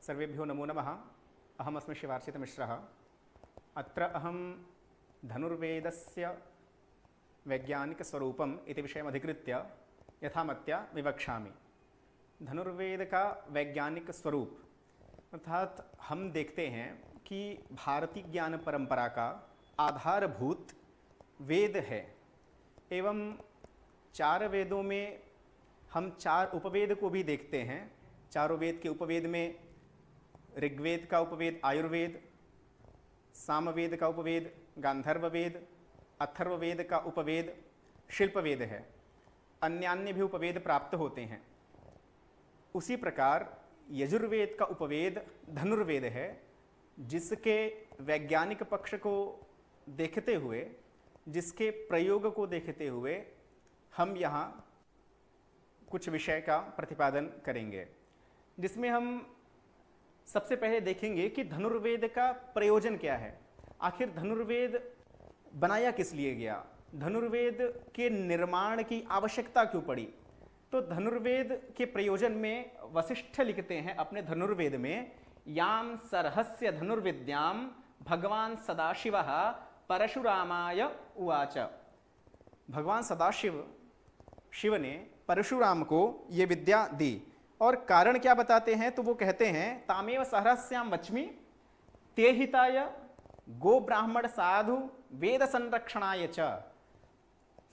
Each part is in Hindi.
सर्वेभ्यो नमो नमः। अहमस्मि शिवार्चितमिश्रः। अत्र अहं धनुर्वेदस्य वैज्ञानिकस्वरूपम् इति विषयम् अधिकृत्य यथामत्या विवक्षामि। धनुर्वेद का वैज्ञानिक स्वरूप अर्थात हम देखते हैं कि भारतीय ज्ञान परंपरा का आधारभूत वेद है एवं चार वेदों में हम चार उपवेद को भी देखते हैं। चारों वेद के उपवेद में ऋग्वेद का उपवेद आयुर्वेद, सामवेद का उपवेद गांधर्व वेद, अथर्ववेद का उपवेद शिल्पवेद है। अन्यान्य भी उपवेद प्राप्त होते हैं। उसी प्रकार यजुर्वेद का उपवेद धनुर्वेद है, जिसके वैज्ञानिक पक्ष को देखते हुए, जिसके प्रयोग को देखते हुए हम यहाँ कुछ विषय का प्रतिपादन करेंगे, जिसमें हम सबसे पहले देखेंगे कि धनुर्वेद का प्रयोजन क्या है। आखिर धनुर्वेद बनाया किस लिए गया, धनुर्वेद के निर्माण की आवश्यकता क्यों पड़ी। तो धनुर्वेद के प्रयोजन में वशिष्ठ लिखते हैं अपने धनुर्वेद में, याम सरहस्य धनुर्विद्याम भगवान सदाशिवः परशुरामाय उवाच। भगवान सदाशिव शिव ने परशुराम को ये विद्या दी। और कारण क्या बताते हैं, तो वो कहते हैं तामेव सहरस्याम वच्मि ते हिताय गो ब्राह्मण साधु वेद संरक्षणाय च।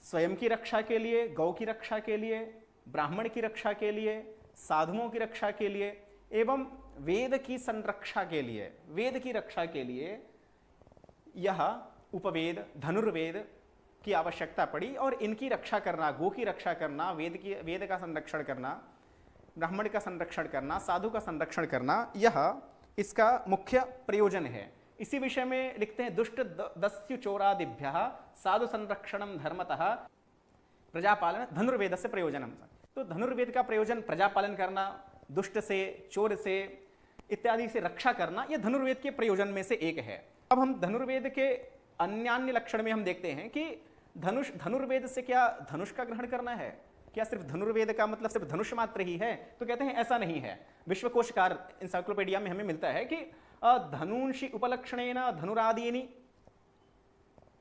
स्वयं की रक्षा के लिए, गौ की रक्षा के लिए, ब्राह्मण की रक्षा के लिए, साधुओं की रक्षा के लिए एवं वेद की संरक्षा के लिए, वेद की रक्षा के लिए यह उपवेद धनुर्वेद की आवश्यकता पड़ी। और इनकी रक्षा करना, गो की रक्षा करना, वेद का संरक्षण करना, ब्राह्मण का संरक्षण करना, साधु का संरक्षण करना, यह इसका मुख्य प्रयोजन है। इसी विषय में लिखते हैं दुष्ट दस्यु चोरादिभ्यः साधु संरक्षणम धर्मतः प्रजापालन धनुर्वेद से प्रयोजनम। तो धनुर्वेद का प्रयोजन प्रजापालन करना, दुष्ट से, चोर से इत्यादि से रक्षा करना, यह धनुर्वेद के प्रयोजन में से एक है। अब हम धनुर्वेद के अन्यान्य लक्षण में हम देखते हैं कि धनुर्वेद से क्या धनुष का ग्रहण करना है, क्या सिर्फ धनुर्वेद का मतलब सिर्फ धनुष मात्र ही है। तो कहते हैं ऐसा नहीं है। विश्वकोशकार इंसाइक्लोपीडिया में हमें मिलता है कि धनुषि उपलक्षणेन धनुरादीनि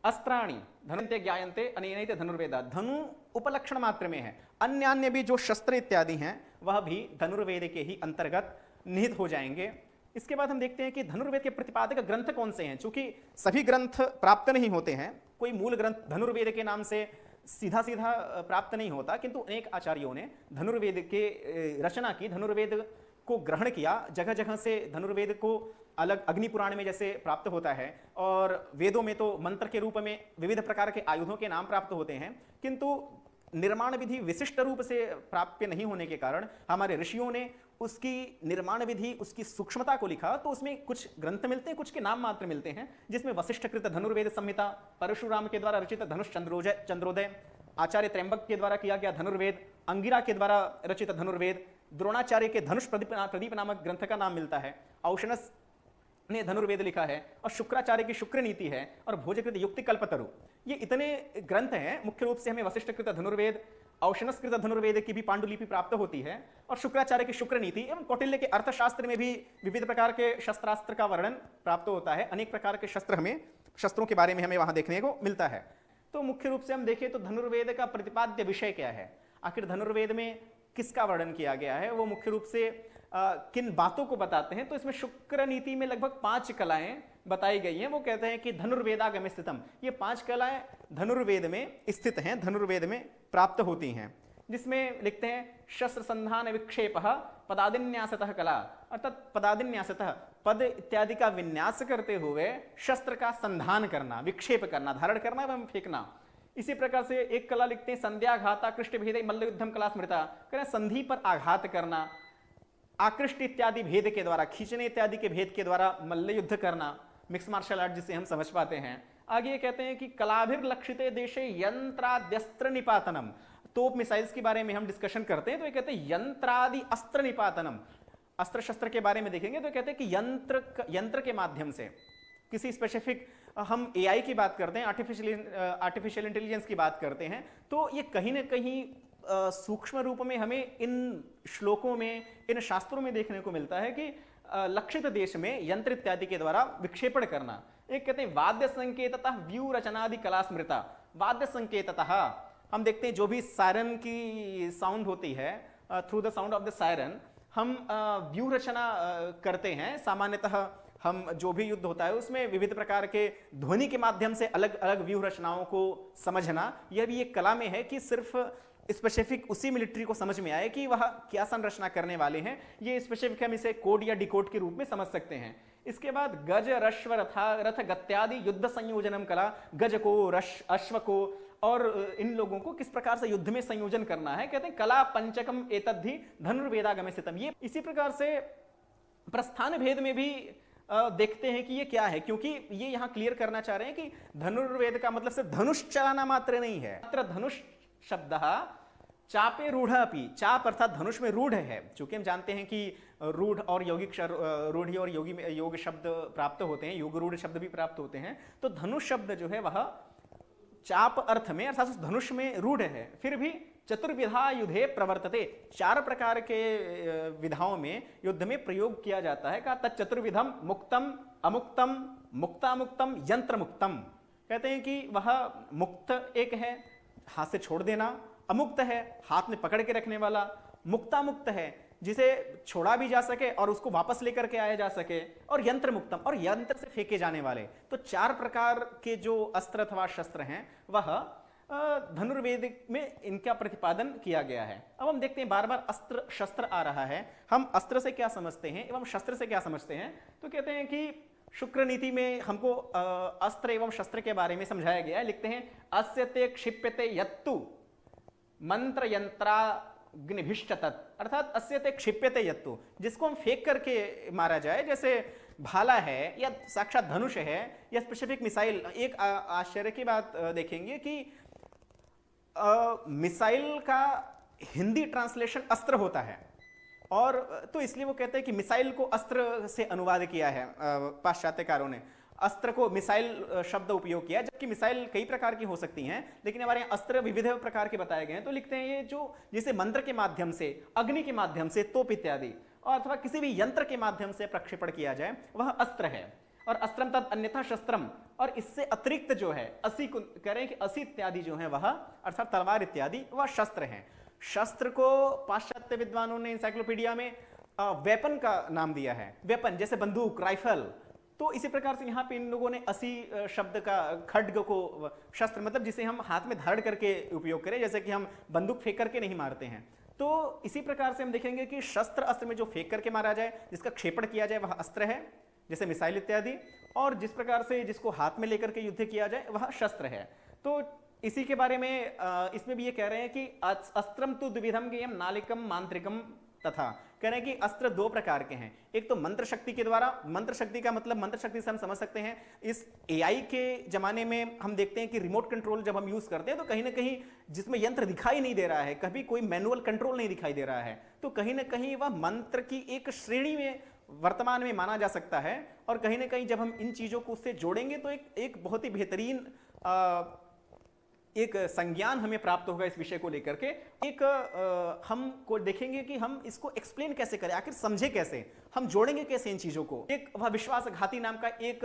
अस्त्राणि धनुन्ते ज्ञायन्ते अनेनैते धनुर्वेदा। धनु उपलक्षण मात्र में है, अन्यान्य भी जो शस्त्र इत्यादि हैं वह भी धनुर्वेद के ही अंतर्गत निहित हो जाएंगे। इसके बाद हम देखते हैं कि धनुर्वेद के प्रतिपादक ग्रंथ कौन से हैं। चूंकि सभी ग्रंथ प्राप्त नहीं होते हैं, कोई मूल ग्रंथ धनुर्वेद के नाम से सीधा सीधा प्राप्त नहीं होता, किंतु अनेक आचार्यों ने धनुर्वेद के रचना की, धनुर्वेद को ग्रहण किया। जगह जगह से धनुर्वेद को अलग अग्नि पुराण में जैसे प्राप्त होता है और वेदों में तो मंत्र के रूप में विविध प्रकार के आयुधों के नाम प्राप्त होते हैं, किंतु निर्माण विधि विशिष्ट रूप से प्राप्य नहीं होने के कारण हमारे ऋषियों ने उसकी निर्माण विधि, उसकी सूक्ष्मता को लिखा। तो उसमें कुछ ग्रंथ मिलते हैं, कुछ के नाम मात्र मिलते हैं, जिसमें वशिष्ठकृत धनुर्वेद संहिता, परशुराम के द्वारा रचित धनुष चंद्रोदय, आचार्य त्र्यंबक के द्वारा किया गया धनुर्वेद, अंगिरा के द्वारा रचित धनुर्वेद, द्रोणाचार्य के धनुष प्रदीप नामक ग्रंथ का नाम मिलता है, औशनस ने धनुर्वेद लिखा है, और शुक्राचार्य की शुक्र नीति है, और भोजकृत युक्ति कल्पतरु। ये इतने ग्रंथ हैं। मुख्य रूप से हमें वशिष्ठकृत धनुर्वेद, औशनस्कृत धनुर्वेद की भी पांडुलिपि प्राप्त होती है, और शुक्राचार्य की शुक्र नीति एवं कौटिल्य के अर्थशास्त्र में भी विविध प्रकार के शस्त्रास्त्र का वर्णन प्राप्त होता है। अनेक प्रकार के शस्त्रों के बारे में हमें वहां देखने को मिलता है। तो मुख्य रूप से हम देखें तो धनुर्वेद का प्रतिपाद्य विषय क्या है, आखिर धनुर्वेद में किसका वर्णन किया गया है, वो मुख्य रूप से किन बातों को बताते हैं। तो इसमें शुक्र नीति में लगभग 5 कलाएं बताई गई हैं। वो कहते हैं कि धनुर्वेदागम स्थितम, ये 5 कलाएं धनुर्वेद में स्थित हैं, धनुर्वेद में प्राप्त होती हैं, जिसमें लिखते हैं शस्त्र संधान विक्षेपः पदादिन्यासतः कला, अर्थात पदादिन्यासतः पद इत्यादि का विन्यास करते हुए शस्त्र का संधान करना, विक्षेप करना, धारण करना एवं फेंकना। इसी प्रकार से एक कला लिखते हैं संध्याघाता कृष्ट भेद मल्ल युद्धम कला स्मृता, करें संधि पर आघात करना, आकृष्ट इत्यादि भेद के द्वारा, खींचने इत्यादि के भेद के द्वारा मल्ल युद्ध करना, मिक्स मार्शल आर्ट जिसे हम समझ पाते हैं। आगे कहते हैं कि कलाभिर लक्षिते देशे यंत्राद्यस्त्र निपातनम, तोप मिसाइल्स के बारे में हम डिस्कशन करते हैं तो ये कहते हैं यंत्रादि अस्त्र निपातनम, अस्त्र शस्त्र के बारे में देखेंगे तो कहते हैं कि यंत्र के माध्यम से किसी स्पेसिफिक, हम एआई की बात करते हैं, आर्टिफिशियल इंटेलिजेंस की बात करते हैं, तो ये कहीं ना कहीं सूक्ष्म रूप में हमें इन श्लोकों में, इन शास्त्रों में देखने को मिलता है कि लक्षित देश में यंत्र इत्यादि के द्वारा विक्षेपण करना। एक कहते हैं वाद्य संकेततः व्यू रचनादि कला स्मृता। वाद्य संकेततः हम देखते हैं जो भी सायरन की साउंड होती है, through the sound of the siren हम व्यू रचना करते हैं। सामान्यतः हम जो भी युद्ध होता है उसमें विविध प्रकार के ध्वनि के माध्यम से अलग अलग व्यू रचनाओं को समझना, यह भी एक कला में है कि सिर्फ स्पेसिफिक उसी मिलिट्री को समझ में आए कि वह क्या संरचना करने वाले हैं। ये स्पेसिफिक हम इसे कोड या डिकोड के रूप में समझ सकते हैं। इसके बाद गज रश्व रथ गत्यादि युद्ध संयोजनम कला, गज को अश्व को और इन लोगों को किस प्रकार से युद्ध में संयोजन करना है, कहते हैं कला पंचकम एतद्धि धनुर्वेदागमे स्थितम। ये इसी प्रकार से प्रस्थान भेद में भी देखते हैं कि ये क्या है, क्योंकि ये यहां क्लियर करना चाह रहे हैं कि धनुर्वेद का मतलब सिर्फ धनुष चलाना मात्र नहीं है। मात्र धनुष शब्द चापे रूढ़ अपि, चाप अर्थात धनुष में रूढ़ है। चूंकि हम जानते हैं कि रूढ़ और यौगिक रूढ़ी और योगी में योग शब्द प्राप्त होते हैं, योग रूढ़ शब्द भी प्राप्त होते हैं। तो धनुष शब्द जो है वह चाप अर्थ में अर्थात उस धनुष में रूढ़ है। फिर भी चतुर्विधा युद्धे प्रवर्तते, 4 प्रकार के विधाओं में युद्ध में प्रयोग किया जाता है। कहा तच्चतुर्विधम मुक्तम अमुक्तम मुक्तामुक्तम यंत्र मुक्तम। कहते हैं कि वह मुक्त एक है, हाथ से छोड़ देना, अमुक्त है हाथ में पकड़ के रखने वाला, मुक्तामुक्त है जिसे छोड़ा भी जा सके और उसको वापस लेकर के आया जा सके, और यंत्र मुक्तम और यंत्र से फेंके जाने वाले। तो 4 प्रकार के जो अस्त्र अथवा शस्त्र हैं वह धनुर्वेद में इनका प्रतिपादन किया गया है। अब हम देखते हैं बार बार अस्त्र शस्त्र आ रहा है। हम अस्त्र से क्या समझते हैं एवं शस्त्र से क्या समझते हैं, तो कहते हैं कि शुक्र नीति में हमको अस्त्र एवं शस्त्र के बारे में समझाया गया है। लिखते हैं अस्यते क्षिप्यते यत्तु मंत्र यंत्राग्निभिश्च तत्, अर्थात अस्यते क्षिप्यते यत्तु, जिसको हम फेंक करके मारा जाए, जैसे भाला है या साक्षात धनुष है या स्पेसिफिक मिसाइल। एक आश्चर्य की बात देखेंगे कि मिसाइल का हिंदी ट्रांसलेशन अस्त्र होता है, और तो इसलिए वो कहते हैं कि मिसाइल को अस्त्र से अनुवाद किया है पाश्चात्यकारों ने, अस्त्र को मिसाइल शब्द उपयोग किया, जबकि मिसाइल कई प्रकार की हो सकती हैं, लेकिन हमारे यहाँ अस्त्र विविध प्रकार के बताए गए हैं। तो लिखते हैं ये जो जिसे मंत्र के माध्यम से, अग्नि के माध्यम से, तोप इत्यादि और अथवा किसी भी यंत्र के माध्यम से प्रक्षेपण किया जाए वह अस्त्र है। और अस्त्रम तद अन्यथा शस्त्रम, और इससे अतिरिक्त जो है असी को कह रहे हैं कि असी इत्यादि जो है वह अर्थात तलवार इत्यादि वह शस्त्र हैं। शस्त्र को पाश्चात्य विद्वानों ने इंसाइक्लोपीडिया में वेपन का नाम दिया है, वेपन जैसे बंदूक, राइफल। तो इसी प्रकार से यहाँ पे इन लोगों ने असी शब्द का खड्ग को शस्त्र मतलब जिसे हम हाथ में धारण करके उपयोग करें, जैसे कि हम बंदूक फेंक करके नहीं मारते हैं। तो इसी प्रकार से हम देखेंगे कि शस्त्र अस्त्र में जो फेंक करके मारा जाए, जिसका क्षेपण किया जाए वह अस्त्र है, जैसे मिसाइल इत्यादि, और जिस प्रकार से जिसको हाथ में लेकर के युद्ध किया जाए वह शस्त्र है। तो इसी के बारे में इसमें भी ये कह रहे हैं कि अस्त्रम तु द्विविधम गेयम नालिकम मांत्रिकम तथा, कह रहे हैं कि अस्त्र 2 प्रकार के हैं। एक तो मंत्र शक्ति के द्वारा, मंत्र शक्ति का मतलब मंत्र शक्ति से हम समझ सकते हैं इस एआई के जमाने में हम देखते हैं कि रिमोट कंट्रोल जब हम यूज करते हैं तो कहीं ना कहीं जिसमें यंत्र दिखाई नहीं दे रहा है, कभी कोई मैनुअल कंट्रोल नहीं दिखाई दे रहा है, तो कहीं ना कहीं वह मंत्र की एक श्रेणी में वर्तमान में माना जा सकता है। और कहीं ना कहीं जब हम इन चीजों को उससे जोड़ेंगे तो एक बहुत ही बेहतरीन एक संज्ञान हमें प्राप्त होगा इस विषय को लेकर के। एक हम को देखेंगे कि हम इसको एक्सप्लेन कैसे करें, आखिर समझे कैसे, हम जोड़ेंगे कैसे इन चीजों को। एक वह विश्वासघाती नाम का एक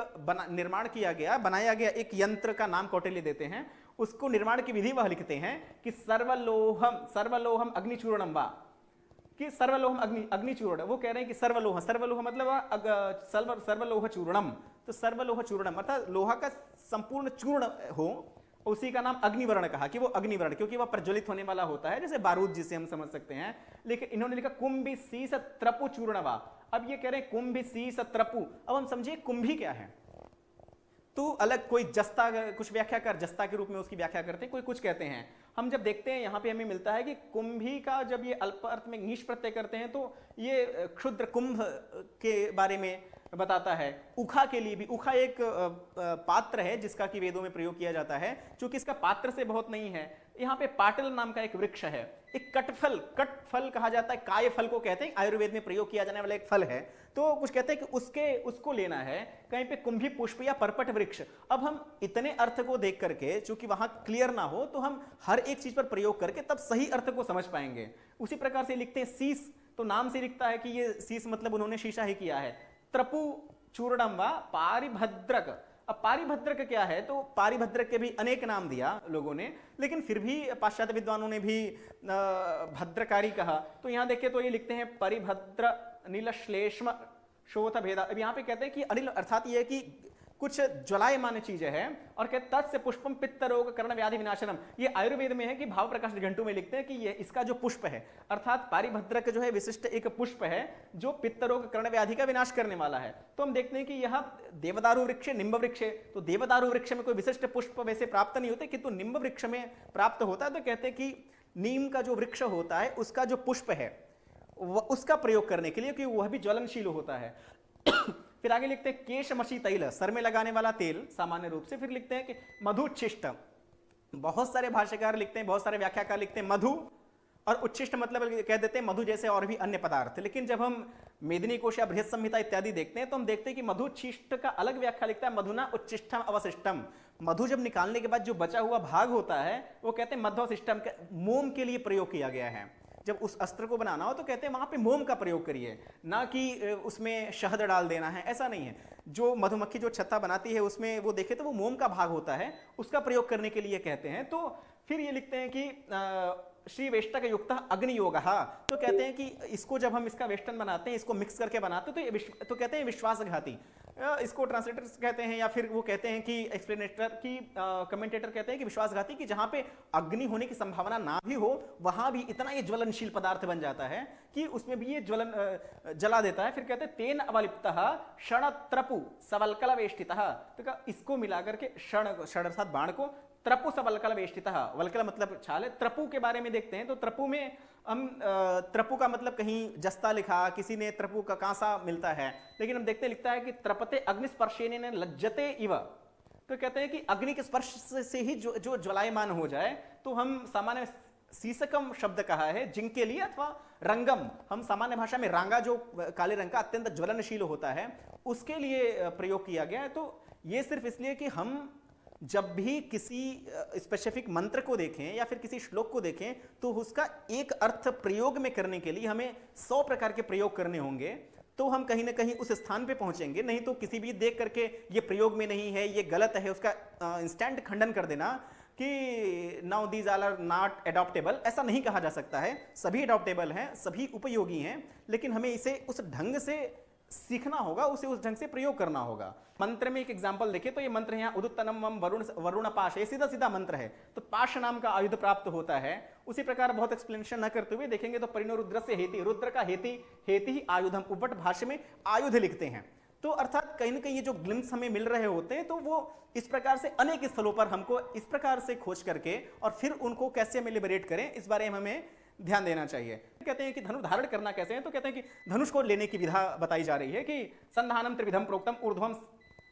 निर्माण किया गया, बनाया गया एक यंत्र का नाम कौटिल्य देते हैं। उसको निर्माण की विधि वह लिखते हैं कि सर्वलोहम अग्निचूर्णम वा, कि सर्वलोहम अग्निचूर्ण। वो कह रहे हैं कि सर्वलोह मतलब सर्वलोह चूर्णम। तो सर्वलोह चूर्णम अर्थात लोहा का संपूर्ण चूर्ण हो, उसी का नाम अग्निवर्ण कहा कि वो अग्निवर्ण, क्योंकि वह प्रज्वलित होने वाला होता है, जैसे बारूद जिसे हम समझ सकते हैं। लेकिन इन्होंने लिखा कुंभी शीस त्रपु चूर्णवा। अब ये कह रहे हैं कुंभी शीस त्रपु। अब हम समझिए कुंभी क्या है, तो अलग कोई जस्ता, कुछ व्याख्याकार जस्ता के रूप में उसकी व्याख्या करते हैं, कोई कुछ कहते हैं। हम जब देखते हैं यहाँ पे हमें मिलता है कि कुंभी का जब ये अल्प अर्थ में ङीश प्रत्यय करते हैं तो ये क्षुद्र कुंभ के बारे में बताता है। उखा के लिए भी, उखा एक पात्र है जिसका कि वेदों में प्रयोग किया जाता है, क्योंकि इसका पात्र से बहुत नहीं है। यहाँ पे पाटल नाम का एक वृक्ष है, एक कटफल कहा जाता है, काय फल को कहते हैं, आयुर्वेद में प्रयोग किया जाने वाला एक फल है। तो कुछ कहते हैं कि उसको लेना है, कहीं पे कुंभी पुष्प या परपट वृक्ष। अब हम इतने अर्थ को देख करके, चूंकि वहां क्लियर ना हो, तो हम हर एक चीज पर प्रयोग करके तब सही अर्थ को समझ पाएंगे। उसी प्रकार से लिखते हैं शीश, तो नाम से लिखता है कि ये शीश मतलब उन्होंने शीशा ही किया है। त्रपु चूर्णम व पारिभद्रक। अब पारिभद्रक क्या है, तो पारिभद्रक के भी अनेक नाम दिया लोगों ने, लेकिन फिर भी पाश्चात्य विद्वानों ने भी भद्रकारी कहा। तो यहां देखिए तो ये लिखते हैं परिभद्र नील श्लेष्म शोथ भेदा। अब यहाँ पे कहते हैं कि अनिल अर्थात ये है कि कुछ ज्वलायमान चीजें हैं, और कहते तत्स्य पुष्पम पित्त रोग कर्ण व्याधि विनाशनम। ये आयुर्वेद में है कि भाव प्रकाश घंटू में लिखते हैं कि ये इसका जो पुष्प है, अर्थात पारिभद्रक जो है विशिष्ट एक पुष्प है जो पित्त रोग कर्ण व्याधि का विनाश करने वाला है। तो हम देखते हैं कि यह देवदारू वृक्ष निम्ब वृक्ष है, तो देवदारू वृक्ष में कोई विशिष्ट पुष्प वैसे प्राप्त नहीं होते, किंतु निम्ब वृक्ष में प्राप्त होता है। तो कहते हैं कि नीम का जो वृक्ष होता है उसका जो पुष्प है उसका प्रयोग करने के लिए, क्योंकि वह भी ज्वलनशील होता है। फिर आगे लिखते हैं केशमशी तैल, सर में लगाने वाला तेल सामान्य रूप से। फिर लिखते हैं कि मधुच्छिष्ट, बहुत सारे भाष्यकार लिखते हैं, बहुत सारे व्याख्याकार लिखते हैं मधु, और उच्छिष्ट मतलब कह देते हैं मधु जैसे और भी अन्य पदार्थ। लेकिन जब हम मेदिनी कोश या बृहत संहिता इत्यादि देखते हैं तो हम देखते हैं कि मधुच्छिष्ट का अलग व्याख्या लिखता है, मधुना उच्छिष्टम अवशिष्टम। मधु जब निकालने के बाद जो बचा हुआ भाग होता है वो कहते हैं मध्वशिष्टम, मोम के लिए प्रयोग किया गया है। जब उस अस्त्र को बनाना हो तो कहते हैं वहां पे मोम का प्रयोग करिए, ना कि उसमें शहद डाल देना है, ऐसा नहीं है। जो मधुमक्खी जो छत्ता बनाती है उसमें वो देखे तो वो मोम का भाग होता है, उसका प्रयोग करने के लिए कहते हैं। तो फिर ये लिखते हैं कि श्री वेष्टक युक्त अग्नियोग, तो कहते हैं कि इसको जब हम इसका वेष्टन बनाते हैं, इसको मिक्स करके बनाते हैं, तो कहते हैं विश्वासघाती। इसको ट्रांसलेटर्स कहते हैं, या फिर वो कहते हैं कि एक्सप्लेनेटर की कमेंटेटर कहते हैं कि विश्वासघाती, कि जहां पे अग्नि होने की संभावना ना भी हो वहां भी इतना ये ज्वलनशील पदार्थ बन जाता है कि उसमें भी ये जला देता है। फिर कहते हैं तेन अवलिप्तः क्षण त्रपु सवल्कल वेष्टितः, तो इसको मिलाकर के क्षण अर्थात बाण को, त्रपु सवल्कल वेष्टितः, वल्कल मतलब छाल है। त्रपु के बारे में देखते हैं तो त्रपु में हम त्रपु का मतलब कहीं जस्ता लिखा, किसी ने त्रपु का कांसा मिलता है, लेकिन हम देखते लिखता है कि त्रपते अग्निस्पर्शेन लज्जते इव, तो कहते हैं कि अग्नि के स्पर्श से ही जो ज्वलायमान हो जाए। तो हम सामान्य शीसकम शब्द कहा है जिंक के लिए, अथवा रंगम हम सामान्य भाषा में रांगा जो काले रंग का अत्यंत ज्वलनशील होता है उसके लिए प्रयोग किया गया है। तो ये सिर्फ इसलिए कि हम जब भी किसी स्पेसिफिक मंत्र को देखें या फिर किसी श्लोक को देखें तो उसका एक अर्थ प्रयोग में करने के लिए हमें 100 प्रकार के प्रयोग करने होंगे, तो हम कहीं ना कहीं उस स्थान पे पहुंचेंगे। नहीं तो किसी भी देख करके ये प्रयोग में नहीं है, ये गलत है, उसका इंस्टेंट खंडन कर देना कि now these all are not adoptable, ऐसा नहीं कहा जा सकता है। सभी एडॉप्टेबल हैं, सभी उपयोगी हैं, लेकिन हमें इसे उस ढंग से सीखना होगा, उसे उस ढंग से प्रयोग करना होगा। मंत्र में एक एग्जांपल देखें तो ये मंत्र है यहाँ उदुत्तनम वरुण पाश, ये सीधा सीधा मंत्र है। तो पाश नाम का आयुध प्राप्त होता है। उसी प्रकार बहुत एक्सप्लेनेशन न करते हुए देखेंगे तो परिणो रुद्र से हेति, रुद्र का हेति ही आयुधम, उपट भाष्य में आयुध लिखते हैं। तो अर्थात कहीं ना कहीं ये जो ग्लिम्स हमें मिल रहे होते हैं तो वो इस प्रकार से अनेक स्थलों पर हमको इस प्रकार से खोज करके और फिर उनको कैसे हमें लिबरेट करें, इस बारे में हमें ध्यान देना चाहिए। कहते हैं कि धनुष धारण करना कैसे है, तो कहते हैं कि धनुष को लेने की विधा बताई जा रही है कि संधानम त्रिविधम प्रोक्तम ऊर्ध्वम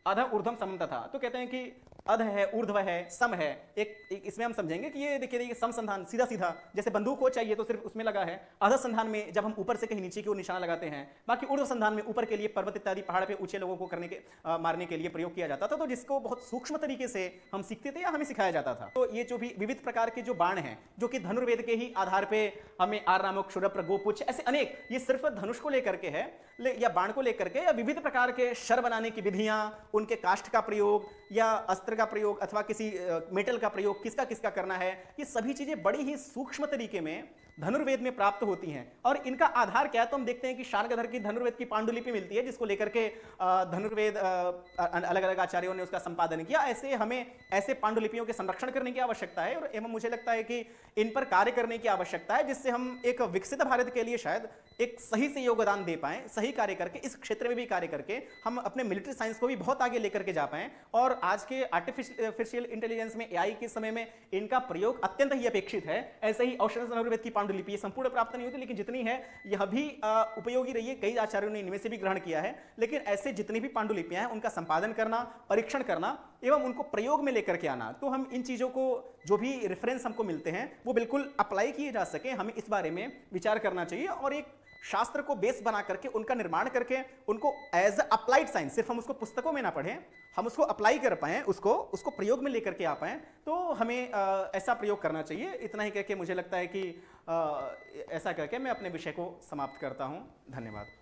अध ऊर्ध्वम समम तथा। तो कहते हैं कि अध है, ऊर्ध्व है, सम है। एक इसमें हम समझेंगे कि ये देखिए सम संधान सीधा सीधा, जैसे बंदूक को चाहिए तो सिर्फ उसमें लगा है। अध संधान में जब हम ऊपर से कहीं नीचे की ओर निशाना लगाते हैं, बाकी ऊर्ध्व संधान में ऊपर के लिए पर्वत इत्यादि पहाड़ पे ऊंचे लोगों को मारने के लिए प्रयोग किया जाता था। तो जिसको बहुत सूक्ष्म तरीके से हम सीखते थे या हमें सिखाया जाता था। तो ये जो भी विविध प्रकार के जो बाण हैं, जो कि धनुर्वेद के ही आधार पे हमें आर नामक क्षुरप्र गोपुच्छ ऐसे अनेक, ये सिर्फ धनुष को लेकर के है या बाण को लेकर के, या विविध प्रकार के शर बनाने की विधियां, उनके काष्ठ का प्रयोग या अस्त्र का प्रयोग अथवा किसी मेटल का प्रयोग किसका किसका करना है, ये सभी चीजें बड़ी ही सूक्ष्म तरीके में धनुर्वेद में प्राप्त होती हैं। और इनका आधार क्या है, तो हम देखते हैं कि शार्ंगधर की धनुर्वेद की पांडुलिपि मिलती है, जिसको लेकर के धनुर्वेद अलग अलग आचार्यों ने उसका संपादन किया। ऐसे हमें ऐसे पांडुलिपियों के संरक्षण करने की आवश्यकता है, और एवं मुझे लगता है कि इन पर कार्य करने की आवश्यकता है, जिससे हम एक विकसित भारत के लिए शायद एक सही से योगदान दे पाएं, सही कार्य करके, इस क्षेत्र में भी कार्य करके हम अपने मिलिट्री साइंस को भी बहुत आगे लेकर के जा पाएं। और आज के आर्टिफिशियल इंटेलिजेंस में, एआई के समय में इनका प्रयोग अत्यंत ही अपेक्षित है। ऐसे ही औशध धनुर्वेद की पांडुलिपि, ये संपूर्ण प्राप्त नहीं होती, लेकिन जितनी है यह भी उपयोगी रही है। कई आचार्यों ने इनमें से भी ग्रहण किया है। लेकिन ऐसे जितनी भी पांडुलिपियां हैं उनका संपादन करना, परीक्षण करना एवं उनको प्रयोग में लेकर के आना, तो हम इन चीजों को, जो भी रेफरेंस हमको मिलते हैं वो बिल्कुल अप्लाई किए जा सके, हमें इस बारे में विचार करना चाहिए। और एक शास्त्र को बेस बना करके, उनका निर्माण करके, उनको एज अप्लाइड साइंस, सिर्फ हम उसको पुस्तकों में ना पढ़ें, हम उसको अप्लाई कर पाएं, उसको प्रयोग में लेकर के आ पाएं, तो हमें ऐसा प्रयोग करना चाहिए। इतना ही कहकर मुझे लगता है कि ऐसा करके मैं अपने विषय को समाप्त करता हूं। धन्यवाद।